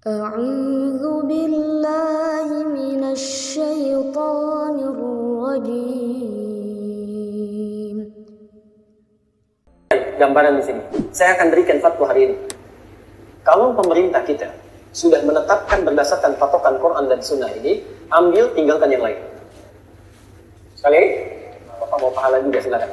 أعوذ بالله من الشيطان الرجيم. Gambaran di sini. Saya akan berikan fatwa hari ini. Kalau pemerintah kita sudah menetapkan berdasarkan patokan Quran dan Sunnah ini, ambil, tinggalkan yang lain. Sekali, Bapak mau pahala juga, silakan.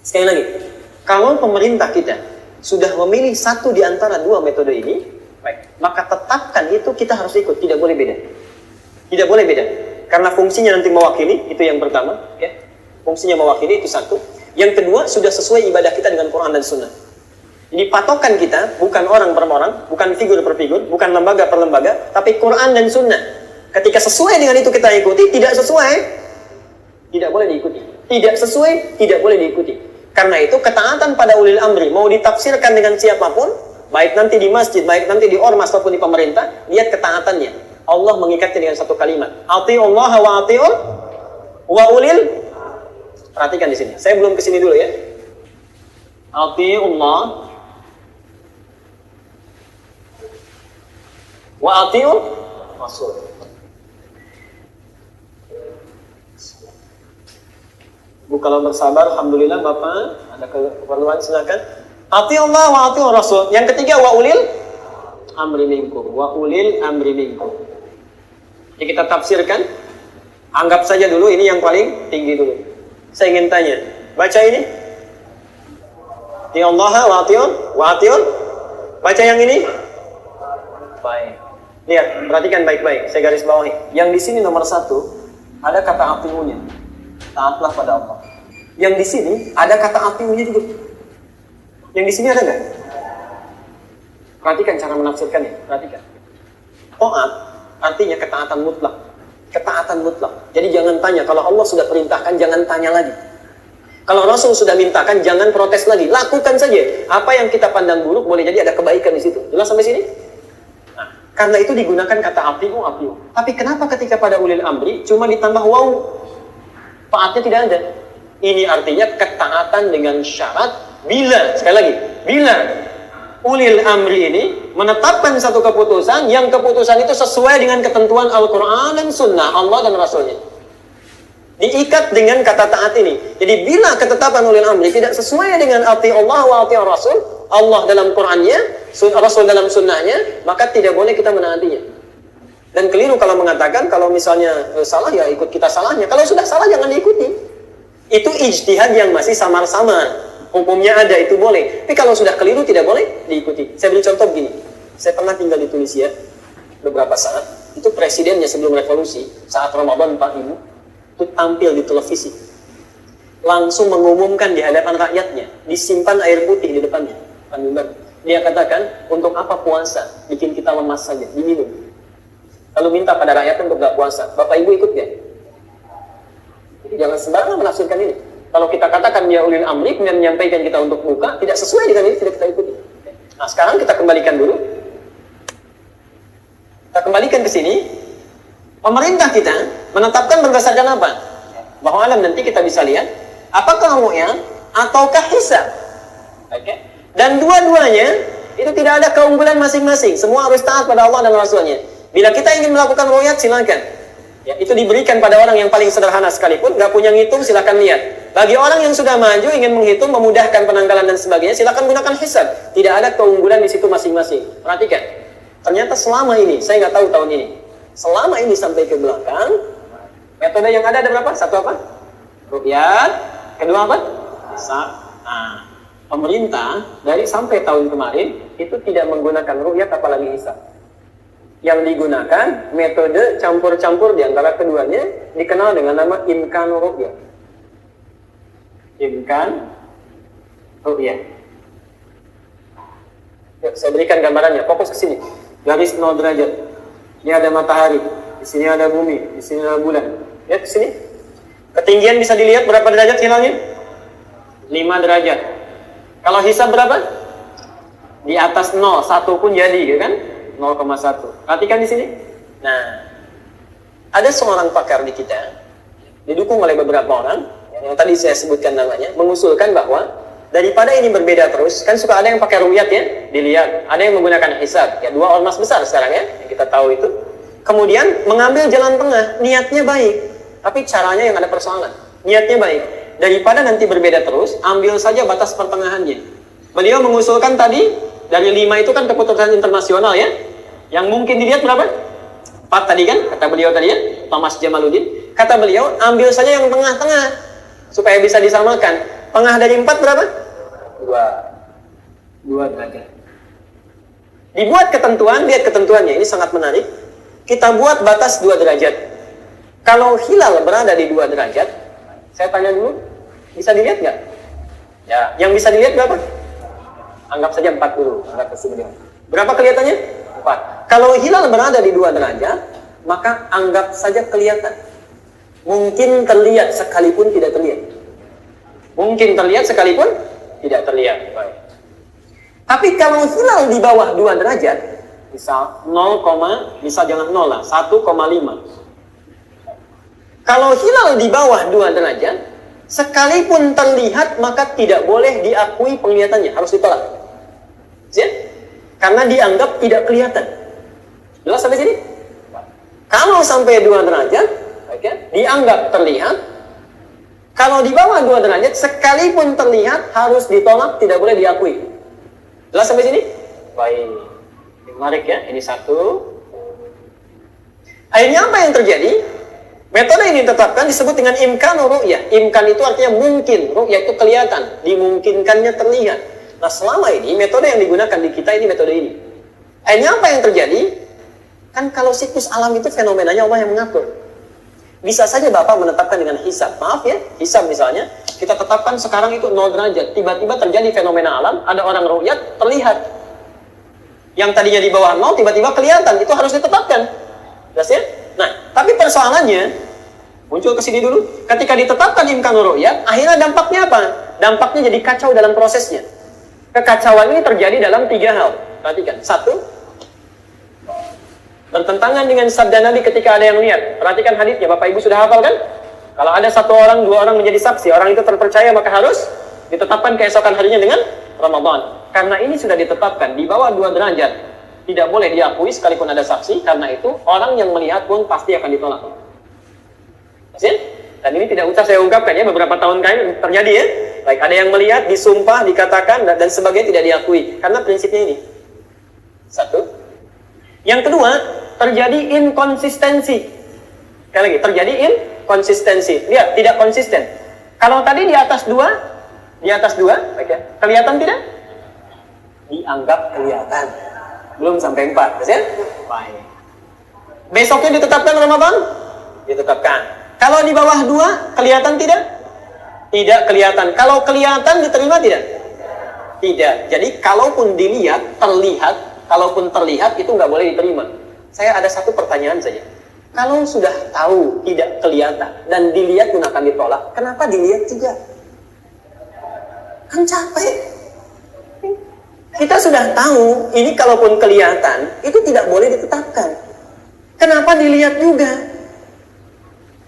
Sekali lagi, kalau pemerintah kita sudah memilih satu di antara dua metode ini, baik, maka tetapkan itu kita harus ikut, tidak boleh beda. Tidak boleh beda. Karena fungsinya nanti mewakili, itu yang pertama, ya. Fungsinya mewakili itu satu. Yang kedua, sudah sesuai ibadah kita dengan Quran dan Sunnah. Jadi patokan kita bukan orang per orang, bukan figur per figur, bukan lembaga per lembaga, tapi Quran dan Sunnah. Ketika sesuai dengan itu kita ikuti, tidak sesuai, tidak boleh diikuti. Tidak sesuai, tidak boleh diikuti. Karena itu ketaatan pada ulil amri mau ditafsirkan dengan siapapun, baik nanti di masjid, baik nanti di ormas ataupun di pemerintah, lihat ketaatannya. Allah mengikatnya dengan satu kalimat. Ati'ullaha wa ati'ul wa ulil. Perhatikan di sini. Saya belum ke sini dulu ya. Ati'ullah wa ati'ul rasul. Bu, kalau bersabar, alhamdulillah Bapak, ada keperluan silakan. Ati'ullah wa ati'ur rasul. Yang ketiga, wa ulil amri minkum. Wa ulil amri minkum. Jadi kita tafsirkan, anggap saja dulu ini yang paling tinggi dulu. Saya ingin tanya, baca ini. Ati'ullah wa ati'ur. Baca yang ini. Baik. Lihat, perhatikan baik-baik. Saya garis bawahi. Yang di sini nomor 1 ada kata ati'unya. Taatlah pada Allah. Yang di sini ada kata ati'unya juga. Yang di sini ada nggak? Perhatikan cara menafsirkannya. Perhatikan. Taat artinya ketaatan mutlak. Ketaatan mutlak. Jadi jangan tanya. Kalau Allah sudah perintahkan, jangan tanya lagi. Kalau Rasul sudah mintakan, jangan protes lagi. Lakukan saja. Apa yang kita pandang buruk, boleh jadi ada kebaikan di situ. Jelas sampai sini? Nah, karena itu digunakan kata ati'u. Tapi kenapa ketika pada ulil amri cuma ditambah waw? Taatnya tidak ada. Ini artinya ketaatan dengan syarat bila, sekali lagi, bila ulil amri ini menetapkan satu keputusan, yang keputusan itu sesuai dengan ketentuan Al-Quran dan Sunnah Allah dan Rasulnya. Diikat dengan kata taat ini. Jadi bila ketetapan ulil amri tidak sesuai dengan ati'ullah wa ati'ur rasul, Allah dalam Qurannya, Rasul dalam Sunnahnya, maka tidak boleh kita menaatinya. Dan keliru kalau mengatakan, kalau misalnya salah ya ikut kita salahnya. Kalau sudah salah jangan diikuti. Itu ijtihad yang masih samar-samar. Hukumnya ada, itu boleh. Tapi kalau sudah keliru tidak boleh diikuti. Saya beri contoh begini. Saya pernah tinggal di Tunisia beberapa saat. Itu presidennya sebelum revolusi, saat Ramadan 4000, itu tampil di televisi. Langsung mengumumkan di hadapan rakyatnya. Disimpan air putih di depannya. Dia katakan, untuk apa puasa? Bikin kita lemas saja, diminum. Lalu minta pada rakyat untuk gak puasa. Bapak Ibu ikut gak? Jadi jangan sembarangan menafsirkan ini. Kalau kita katakan dia ulil amri, kemudian menyampaikan kita untuk buka, tidak sesuai dengan ini, tidak kita ikuti. Nah sekarang kita kembalikan dulu. Kita kembalikan ke sini. Pemerintah kita menetapkan berdasarkan apa? Bahwa alam nanti kita bisa lihat, apakah ru'yah ataukah hisab. Okay? Dan dua-duanya, itu tidak ada keunggulan masing-masing. Semua harus taat pada Allah dan Rasulnya. Bila kita ingin melakukan ru'yat, silakan. Ya, itu diberikan pada orang yang paling sederhana sekalipun, nggak punya ngitung, silakan lihat. Bagi orang yang sudah maju, ingin menghitung, memudahkan penanggalan dan sebagainya, silakan gunakan hisab. Tidak ada keunggulan di situ masing-masing. Perhatikan. Ternyata selama ini, saya nggak tahu tahun ini, selama ini sampai ke belakang, metode yang ada berapa? Satu apa? Ru'yat. Kedua apa? Hisab. Nah, pemerintah dari sampai tahun kemarin itu tidak menggunakan ru'yat apalagi hisab. Yang digunakan metode campur-campur di antara keduanya dikenal dengan nama imkan ru'yah. Imkan ru'yah. Ya, saya berikan gambarannya. Fokus ke sini. Garis 0 derajat. Ini ada matahari, di sini ada bumi, di sini ada bulan. Lihat ke sini. Ketinggian bisa dilihat berapa derajat hilalnya? 5 derajat. Kalau hisab berapa? Di atas 0, 1 pun jadi, ya kan? 0,1. Perhatikan di sini. Nah, ada seorang pakar di kita, didukung oleh beberapa orang, yang tadi saya sebutkan namanya, mengusulkan bahwa daripada ini berbeda terus, kan suka ada yang pakai ru'yat ya, dilihat. Ada yang menggunakan hisab, ya 2 ormas besar sekarang ya, yang kita tahu itu. Kemudian mengambil jalan tengah, niatnya baik, tapi caranya yang ada persoalan. Niatnya baik. Daripada nanti berbeda terus, ambil saja batas pertengahannya. Beliau mengusulkan tadi, dari 5 itu kan keputusan internasional ya. Yang mungkin dilihat berapa? 4 tadi kan, kata beliau tadi ya, Thomas Jamaluddin. Kata beliau, ambil saja yang tengah-tengah, supaya bisa disamakan. Tengah dari 4 berapa? 2 derajat. Dibuat ketentuan, lihat ketentuannya, ini sangat menarik. Kita buat batas 2 derajat. Kalau hilal berada di 2 derajat, saya tanya dulu, bisa dilihat nggak? Ya, yang bisa dilihat berapa? Anggap saja 4 dulu. Berapa kelihatannya? 4. Kalau hilal berada di 2 derajat, maka anggap saja kelihatan. Mungkin terlihat sekalipun tidak terlihat. Mungkin terlihat sekalipun tidak terlihat. Baik. Tapi kalau hilal di bawah 2 derajat, misal 0, misal jangan 0 lah, 1,5. Kalau hilal di bawah 2 derajat, sekalipun terlihat maka tidak boleh diakui penglihatannya, harus ditolak. Ya? Karena dianggap tidak kelihatan. Jelas sampai sini? Kalau sampai 2 derajat, dianggap terlihat. Kalau di bawah 2 derajat, sekalipun terlihat harus ditolak, tidak boleh diakui. Jelas sampai sini? Baik. Menarik ya, ini 1. Akhirnya apa yang terjadi? Metode ini ditetapkan disebut dengan imkan ru'yah. Imkan itu artinya mungkin, ru'yah itu kelihatan, dimungkinkannya terlihat. Nah selama ini metode yang digunakan di kita ini metode ini. Akhirnya apa yang terjadi? Kan kalau siklus alam itu fenomenanya Allah yang mengatur. Bisa saja Bapak menetapkan dengan hisab. Maaf ya, hisab misalnya, kita tetapkan sekarang itu 0 derajat. Tiba-tiba terjadi fenomena alam, ada orang ru'yat, terlihat. Yang tadinya di bawah 0, tiba-tiba kelihatan. Itu harus ditetapkan. Jelas ya? Nah, tapi persoalannya, muncul ke sini dulu. Ketika ditetapkan imkan ru'yat, akhirnya dampaknya apa? Dampaknya jadi kacau dalam prosesnya. Kekacauan ini terjadi dalam 3 hal. Perhatikan. 1, bertentangan dengan sabda Nabi ketika ada yang lihat. Perhatikan hadisnya, Bapak Ibu sudah hafal kan? Kalau ada 1 orang, 2 orang menjadi saksi, orang itu terpercaya, maka harus ditetapkan keesokan harinya dengan Ramadan. Karena ini sudah ditetapkan di bawah 2 derajat, tidak boleh diakui sekalipun ada saksi. Karena itu orang yang melihat pun pasti akan ditolak. Maksudnya? Dan ini tidak usah saya ungkapkan ya, beberapa tahun kali terjadi ya. Baik, ada yang melihat, disumpah, dikatakan dan sebagainya tidak diakui. Karena prinsipnya ini. 1. Yang kedua, terjadi inkonsistensi. Sekali lagi, terjadi inkonsistensi. Lihat, tidak konsisten. Kalau tadi di atas 2, kelihatan tidak? Dianggap kelihatan. Belum sampai 4, ya? Baik. Besoknya ditetapkan Ramadan? Ditetapkan. Kalau di bawah 2, kelihatan tidak? Tidak kelihatan. Kalau kelihatan, diterima tidak? Tidak. Jadi, kalaupun dilihat, kalaupun terlihat, itu nggak boleh diterima. Saya ada 1 pertanyaan saja. Kalau sudah tahu tidak kelihatan dan dilihat pun akan ditolak, kenapa dilihat juga? Kan capek. Kita sudah tahu, ini kalaupun kelihatan, itu tidak boleh ditetapkan. Kenapa dilihat juga?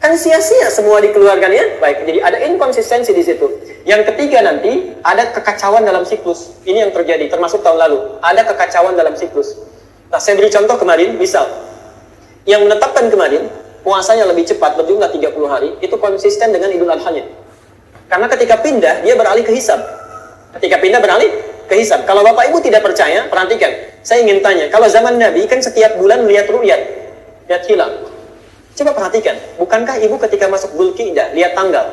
Kan sia-sia semua dikeluarkan ya. Baik, jadi ada inkonsistensi di situ. Yang ketiga nanti, ada kekacauan dalam siklus. Ini yang terjadi, termasuk tahun lalu. Ada kekacauan dalam siklus. Nah, saya beri contoh kemarin, misal. Yang menetapkan kemarin, puasanya lebih cepat, berjumlah 30 hari, itu konsisten dengan Idul Adha-nya. Karena ketika pindah, dia beralih ke hisab. Ketika pindah beralih ke hisab. Kalau Bapak Ibu tidak percaya, perhatikan. Saya ingin tanya, kalau zaman Nabi, kan setiap bulan melihat ru'yat. Lihat hilal. Coba perhatikan, bukankah ibu ketika masuk Dzulqa'dah lihat tanggal?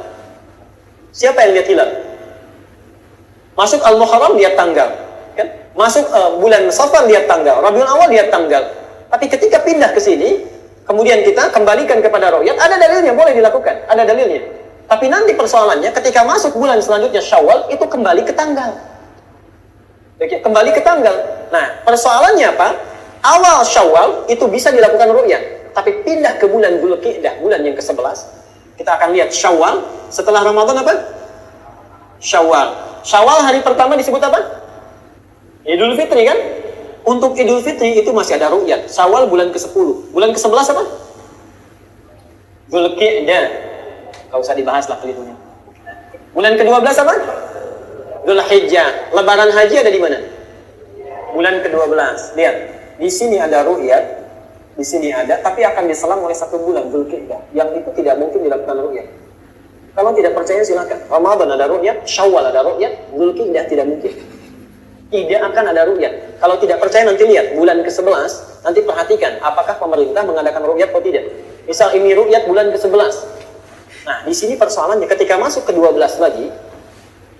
Siapa yang lihat hilal? Masuk Al-Muharram lihat tanggal, kan? Masuk bulan Safar lihat tanggal, Rabiul Awal lihat tanggal. Tapi ketika pindah ke sini, kemudian kita kembalikan kepada ru'yat, ada dalilnya, boleh dilakukan, ada dalilnya. Tapi nanti persoalannya ketika masuk bulan selanjutnya Syawal, itu kembali ke tanggal. Oke, kembali ke tanggal. Nah, persoalannya apa? Awal Syawal itu bisa dilakukan ru'yat. Tapi pindah ke bulan Dzulqa'dah, bulan yang ke-11, kita akan lihat Syawal. Setelah Ramadan apa? Syawal. Syawal hari pertama disebut apa? Idul Fitri kan? Untuk Idul Fitri itu masih ada ru'yat. Syawal bulan ke-10. Bulan ke-11 apa? Dzulqa'dah. Gak usah dibahas lah kelirunya. Bulan ke-12 apa? Dzulhijjah. Lebaran haji ada di mana? bulan ke-12. Lihat, di sini ada ru'yat, di sini ada, tapi akan diselang oleh 1 bulan, Dzulqa'dah. Yang itu tidak mungkin dilakukan ru'yat. Kalau tidak percaya silakan. Ramadan ada ru'yat, Syawal ada ru'yat, Dzulqa'dah tidak mungkin. Tidak akan ada ru'yat. Kalau tidak percaya nanti lihat, bulan ke-11, nanti perhatikan apakah pemerintah mengadakan ru'yat atau tidak. Misal ini ru'yat bulan ke-11. Nah, di sini persoalannya ketika masuk ke-12 lagi,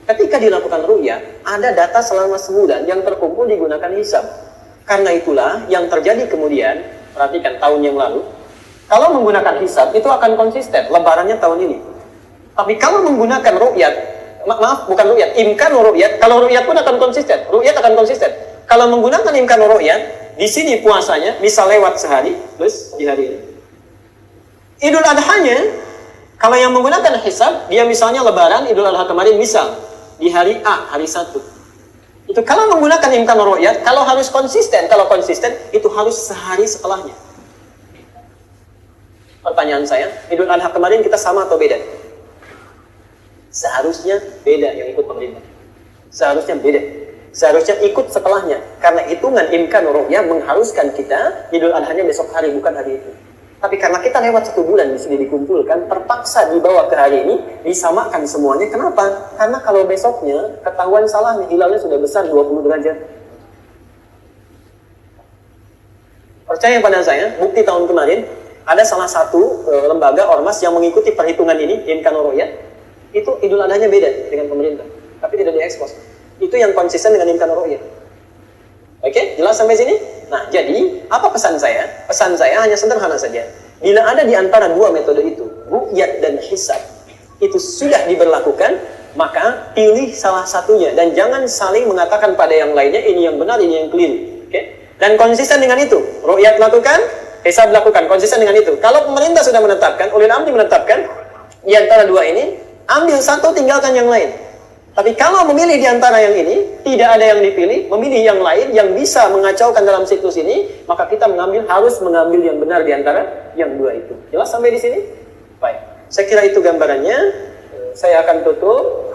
ketika dilakukan ru'yat, ada data selama sebulan yang terkumpul digunakan hisab. Karena itulah yang terjadi kemudian, perhatikan tahun yang lalu, kalau menggunakan hisab itu akan konsisten, lebarannya tahun ini. Tapi kalau menggunakan ru'yat, maaf bukan ru'yat, imkanu ru'yat, kalau ru'yat pun akan konsisten, ru'yat akan konsisten. Kalau menggunakan imkanu ru'yat, di sini puasanya bisa lewat sehari, plus di hari ini. Idul Adhanya, kalau yang menggunakan hisab, dia misalnya lebaran, Idul Adha kemarin misal, di hari A, hari 1. Itu kalau menggunakan imkanu ru'yat, kalau harus konsisten, kalau konsisten, itu harus sehari setelahnya. Pertanyaan saya, Idul Adha kemarin kita sama atau beda? Seharusnya beda yang ikut pemerintah. Seharusnya beda. Seharusnya ikut setelahnya. Karena hitungan imkan ru'yah mengharuskan kita Idul Adhanya besok hari, bukan hari itu. Tapi karena kita lewat 1 bulan di sini dikumpulkan, terpaksa dibawa ke hari ini, disamakan semuanya. Kenapa? Karena kalau besoknya ketahuan salahnya, hilalnya sudah besar 20 derajat. Percaya pada saya, bukti tahun kemarin, ada salah satu lembaga ormas yang mengikuti perhitungan ini, imkan ru'yah. Itu Idul Adhanya beda dengan pemerintah, tapi tidak diekspos. Itu yang konsisten dengan imkan ru'yah. Oke, jelas sampai sini? Nah, jadi apa pesan saya? Pesan saya hanya sederhana saja. Bila ada di antara 2 metode itu, ru'yat dan hisab, itu sudah diberlakukan, maka pilih salah satunya dan jangan saling mengatakan pada yang lainnya ini yang benar, ini yang keliru. Oke? Dan konsisten dengan itu. Ru'yat lakukan, hisab lakukan, konsisten dengan itu. Kalau pemerintah sudah menetapkan, ulil amri menetapkan di antara 2 ini, ambil satu, tinggalkan yang lain. Tapi kalau memilih di antara yang ini, tidak ada yang dipilih, memilih yang lain yang bisa mengacaukan dalam siklus ini, maka kita harus mengambil yang benar di antara yang 2 itu. Jelas sampai di sini? Baik. Saya kira itu gambarannya. Saya akan tutup.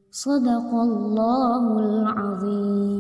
Sadaqallahul azim.